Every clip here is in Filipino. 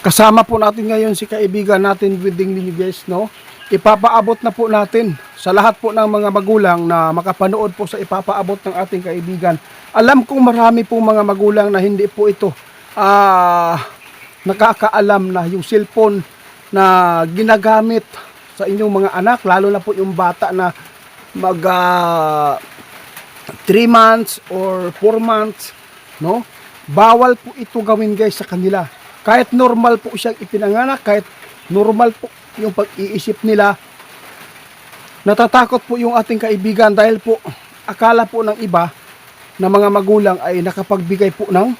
Kasama po natin ngayon si kaibigan natin Winding Linyo guys, no? Ipapaabot na po natin sa lahat po ng mga magulang na makapanood po sa ipapaabot ng ating kaibigan. Alam kong marami pong mga magulang na hindi po ito nakakaalam na yung cellphone na ginagamit sa inyong mga anak, lalo na po yung bata na mag 3 months or 4 months, no? Bawal po ito gawin guys sa kanila. Kahit normal po siyang ipinanganak, kahit normal po yung pag-iisip nila, natatakot po yung ating kaibigan dahil po akala po ng iba na mga magulang ay nakapagbigay po ng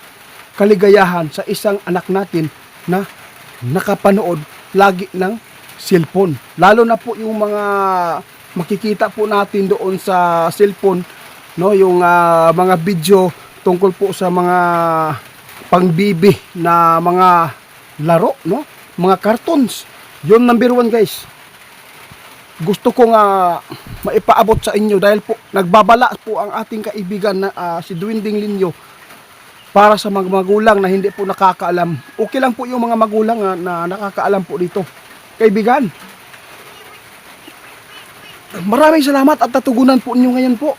kaligayahan sa isang anak natin na nakapanood lagi ng cellphone. Lalo na po yung mga makikita po natin doon sa cellphone, no, yung mga video tungkol po sa mga pangbibi na mga laro, no, mga cartoons. Yun number 1 guys. Gusto ko nga maipaabot sa inyo dahil po nagbabala po ang ating kaibigan na si Winding Linyo para sa mga magulang na hindi po nakakaalam. Okay lang po yung mga magulang na nakakaalam po dito. Kaibigan, maraming salamat at natugunan po ninyo ngayon po.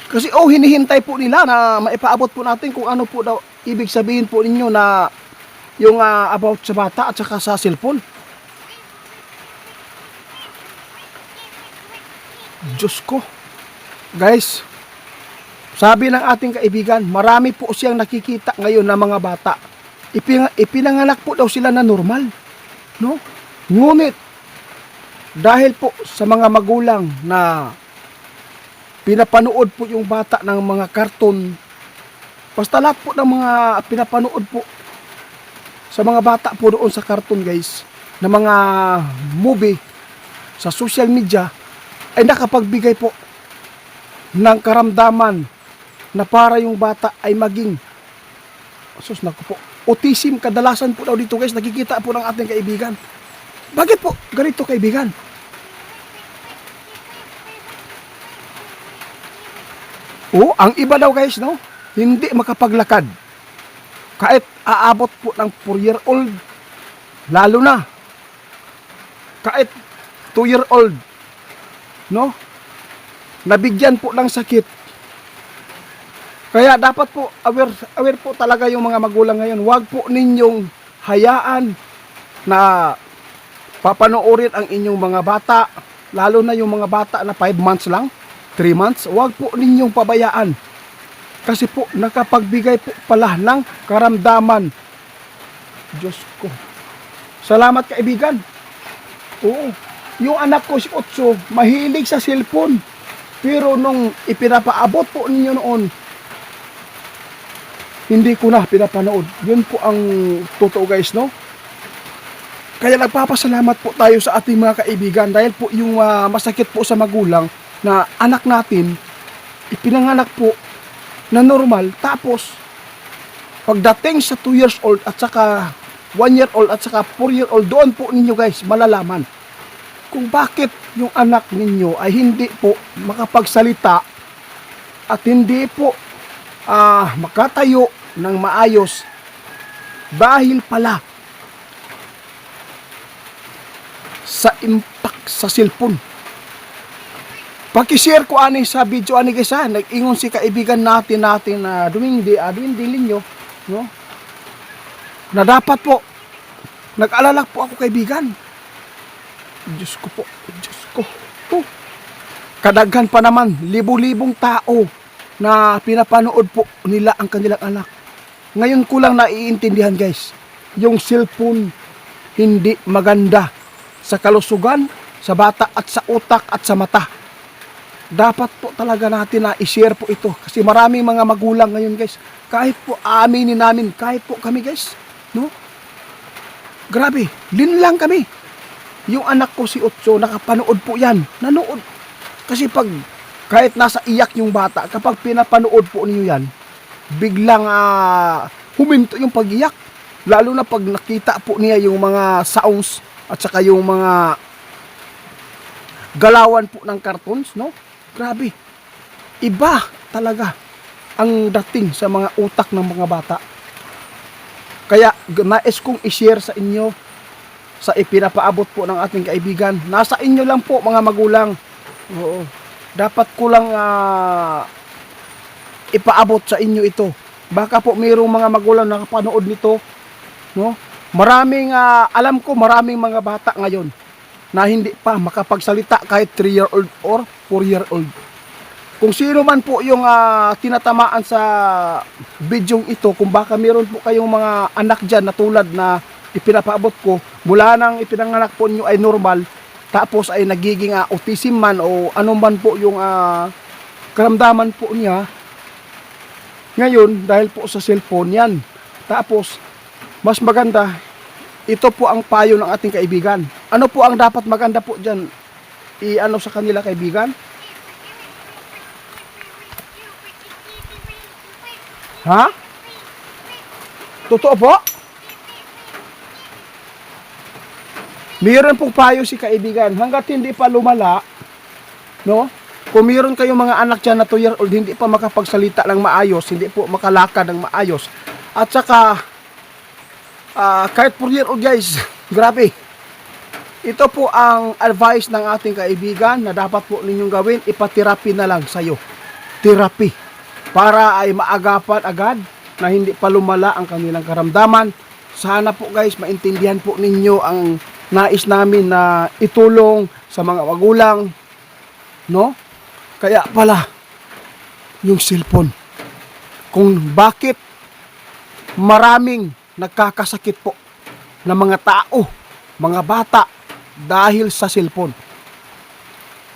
Kasi hinihintay po nila na maipaabot po natin kung ano po daw ibig sabihin po ninyo na yung about sa bata at saka sa cellphone. Diyos ko. Guys, sabi ng ating kaibigan, marami po siyang nakikita ngayon na mga bata. Ipinanganak po daw sila na normal, no? Ngunit dahil po sa mga magulang na pinapanood po yung bata ng mga karton, basta lahat po ng mga pinapanood po sa mga bata po doon sa karton guys, na mga movie sa social media, ay nakapagbigay po ng karamdaman na para yung bata ay maging autism. Kadalasan po daw dito guys, nakikita po ng ating kaibigan. Bakit po ganito kaibigan? Ang iba daw guys, no, hindi makapaglakad kahit aabot po ng 4-year-old, lalo na kahit 2-year-old, no, nabigyan po ng sakit. Kaya dapat po aware po talaga yung mga magulang ngayon. Huwag po ninyong hayaan na papanoorin ang inyong mga bata, lalo na yung mga bata na 5 months lang, 3 months. Huwag po ninyong pabayaan. Kasi po nakapagbigay po pala ng karamdaman. Diyos ko. Salamat kaibigan. Yung anak ko si Otso, mahilig sa cellphone. Pero nung ipinapaabot po ninyo noon, hindi ko na pinapanood. Yun po ang totoo guys, no? Kaya nagpapasalamat po tayo sa ating mga kaibigan dahil po yung masakit po sa magulang na anak natin, ipinanganak po na normal, tapos pagdating sa 2 years old at saka 1 year old at saka 4 year old, doon po ninyo guys malalaman kung bakit yung anak ninyo ay hindi po makapagsalita at hindi po makatayo ng maayos dahil pala sa impact sa cellphone. Paki-share ko ani sa video ani guys, nag-ingon si kaibigan natin na Winding Linyo, no? Na dapat po nag-alala po ako kaibigan. Diyos ko po, Diyos ko. Kadaghan pa naman, libo-libong tao na pinapanood po nila ang kanilang anak. Ngayon ko lang naiintindihan guys, yung cellphone hindi maganda sa kalusugan, sa bata at sa utak at sa mata. Dapat po talaga natin na i-share po ito. Kasi maraming mga magulang ngayon guys, kahit po aminin namin, kahit po kami guys, no? Grabe, linlang kami. Yung anak ko si Otso, nakapanood po yan. Nanood. Kasi kahit nasa iyak yung bata, kapag pinapanood po niyo yan, biglang huminto yung pag-iyak. Lalo na pag nakita po niya yung mga sounds at saka yung mga galawan po ng cartoons, no? Grabe. Iba talaga ang dating sa mga utak ng mga bata. Kaya nais kong i-share sa inyo sa ipinapaabot po ng ating kaibigan. Nasa inyo lang po mga magulang. Oo. Dapat ko lang ipaabot sa inyo ito. Baka po mayroong mga magulang na nakapanood nito, no? Maraming alam ko maraming mga bata ngayon na hindi pa makapagsalita kahit 3-year-old or 4-year-old. Kung sino man po yung tinatamaan sa bidyong ito, kung baka meron po kayong mga anak dyan na tulad na ipinapaabot ko, mula nang ipinanganak po nyo ay normal, tapos ay nagiging autism man o anuman po yung karamdaman po niya, ngayon dahil po sa cellphone yan. Tapos mas maganda, ito po ang payo ng ating kaibigan. Ano po ang dapat maganda po dyan i-ano sa kanila kaibigan? Ha? Totoo po? Mayroon pong payo si kaibigan, hanggat hindi pa lumala, no? Kung mayroon kayong mga anak dyan na 2-year-old, hindi pa makapagsalita ng maayos, hindi po makalakad ng maayos. At saka, kahit 4-year-old guys, grabe. Ito po ang advice ng ating kaibigan na dapat po ninyong gawin, ipaterapi na lang sa'yo. Therapy. Para ay maagapan agad na hindi pa lumala ang kanilang karamdaman. Sana po guys, maintindihan po ninyo ang nais namin na itulong sa mga magulang, no? Kaya pala yung cellphone, kung bakit maraming nagkakasakit po na mga tao, mga bata dahil sa cellphone.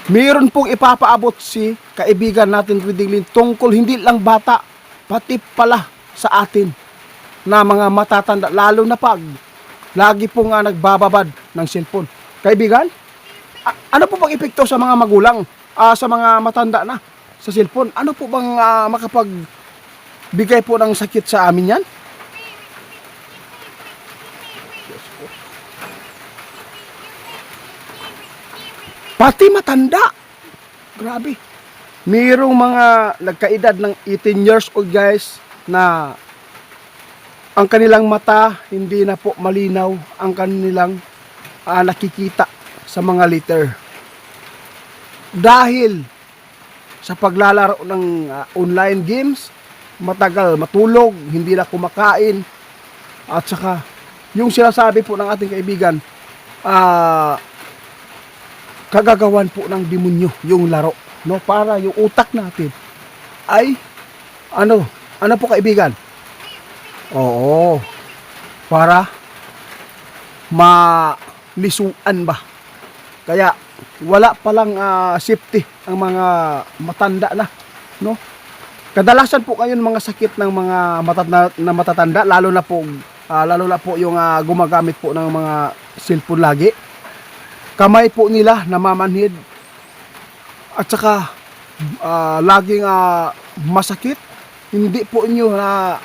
Mayroon pong ipapaabot si kaibigan natin Riding Lin tungkol hindi lang bata, pati pala sa atin na mga matatanda, lalo na pag lagi po nga nagbababad ng cellphone. Kaibigan, ano po bang epekto sa mga magulang, sa mga matanda na sa cellphone? Ano po bang makapagbigay po ng sakit sa amin yan? Pati matanda. Grabe. Mayroong mga nagkaedad ng 18 years old guys na ang kanilang mata hindi na po malinaw, ang kanilang nakikita sa mga liter. Dahil sa paglalaro ng online games, matagal matulog, hindi na kumakain, at saka yung sinasabi po ng ating kaibigan, kagagawan po ng demonyo yung laro, no? Para yung utak natin ay ano po kaibigan? Oo, para malisuan ba? Kaya wala palang safety ang mga matanda na, no? Kadalasan po ngayon mga sakit ng mga matatanda, lalo na po yung gumagamit po ng mga cellphone lagi. Kamay po nila namamanhid, at saka laging masakit. Hindi po inyo na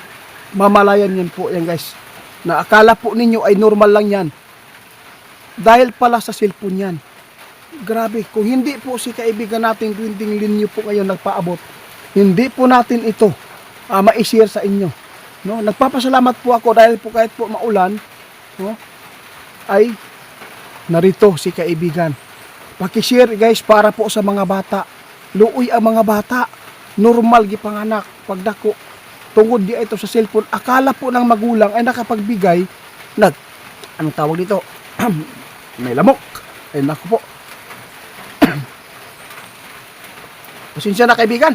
mamalayan yan po yan guys, na akala po ninyo ay normal lang yan, dahil pala sa cellphone yan. Grabe, kung hindi po si kaibigan natin Riding Lin po ngayon nagpaabot, hindi po natin ito ma-share sa inyo, no? Nagpapasalamat po ako dahil po kahit po maulan, no, ay narito si kaibigan. Paki-share guys para po sa mga bata. Luoy ang mga bata, normal gipanganak pagdako, tungod di ito sa cellphone. Akala po ng magulang ay nakapagbigay anong tawag dito? May lamok. Ay naku po. Pasensya na kaibigan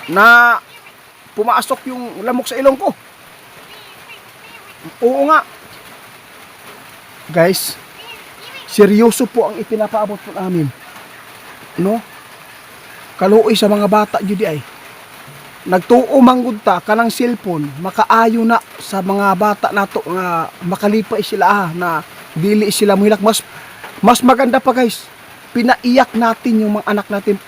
na pumasok yung lamok sa ilong ko. Oo nga. Guys, seryoso po ang ipinapaabot po namin, no? Kaluoy sa mga bata jud ay nagtuo manggod ta kanang cellphone, makaayo na sa mga bata nato nga makalipay sila na dili sila muhilak. Mas maganda pa guys, pinaiyak natin yung mga anak natin.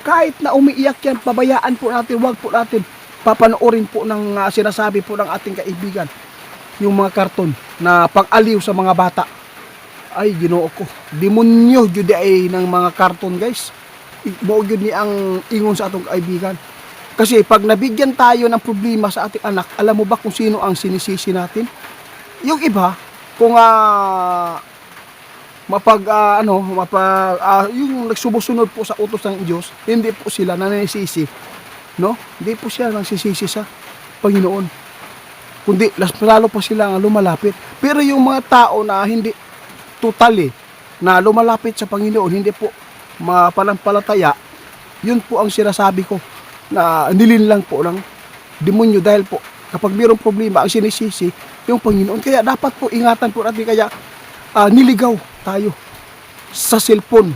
Kahit na umiiyak yan, pabayaan po natin, wag po natin papanoorin po ng sinasabi po ng ating kaibigan, yung mga karton na pag-aliw sa mga bata. Ay Ginoo ko, demonyo jud ay ng mga karton guys. Mao gyud ni ang ingon sa atong kaibigan. Kasi pag nabigyan tayo ng problema sa ating anak, alam mo ba kung sino ang sinisisi natin? Yung iba, kung yung nagsusunod po sa utos ng Diyos, hindi po sila nanisisi, no? Hindi po sila nagsisisi sa Panginoon. Kundi lalo pa sila nga lumalapit. Pero yung mga tao na hindi totally na lumalapit sa Panginoon, hindi po mapanampalataya, yun po ang sinasabi ko na nilinlang po ng demonyo dahil po kapag mayroong problema ang sinisisi yung Panginoon. Kaya dapat po ingatan po natin, kaya niligaw tayo sa cellphone.